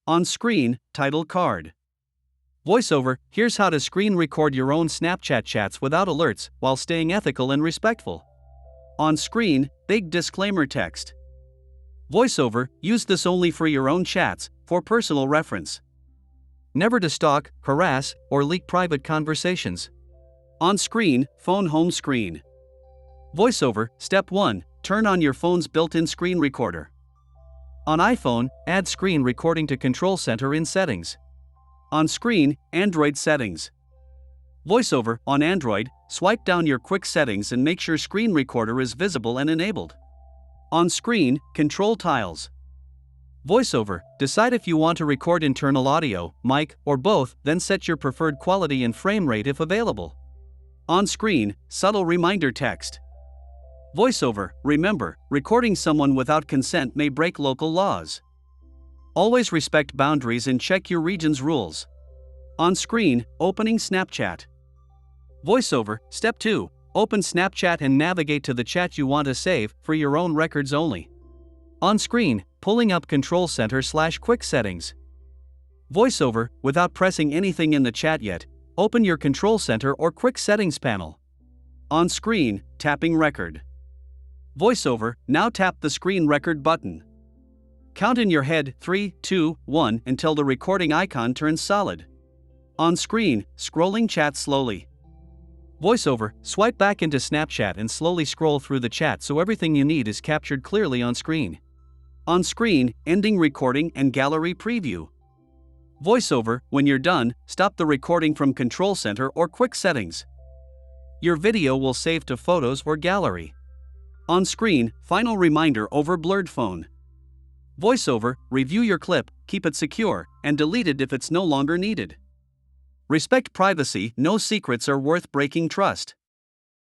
On screen, title card. VoiceOver, here's how to screen record your own Snapchat chats without alerts while staying ethical and respectful. On screen, big disclaimer text. VoiceOver, use this only for your own chats, for personal reference. Never to stalk, harass, or leak private conversations. On screen, phone home screen. VoiceOver, Step 1, turn on your phone's built-in screen recorder. On iPhone, add screen recording to Control Center in Settings. On screen, Android settings. VoiceOver, on Android, swipe down your quick settings and make sure screen recorder is visible and enabled. On screen, control tiles. VoiceOver, decide if you want to record internal audio, mic, or both, then set your preferred quality and frame rate if available. On screen, subtle reminder text. VoiceOver, remember, recording someone without consent may break local laws. Always respect boundaries and check your region's rules. On screen, opening Snapchat. VoiceOver, Step 2, open Snapchat and navigate to the chat you want to save, for your own records only. On screen, pulling up Control Center/Quick Settings. VoiceOver, without pressing anything in the chat yet, open your Control Center or Quick Settings panel. On screen, tapping record. VoiceOver, now tap the screen record button. Count in your head 3, 2, 1 until the recording icon turns solid. On screen, scrolling chat slowly. VoiceOver, swipe back into Snapchat and slowly scroll through the chat so everything you need is captured clearly on screen. On screen, ending recording and gallery preview. VoiceOver, when you're done, stop the recording from Control Center or Quick Settings. Your video will save to Photos or Gallery. On screen, final reminder over blurred phone. VoiceOver, review your clip, keep it secure, and delete it if it's no longer needed. Respect privacy, no secrets are worth breaking trust.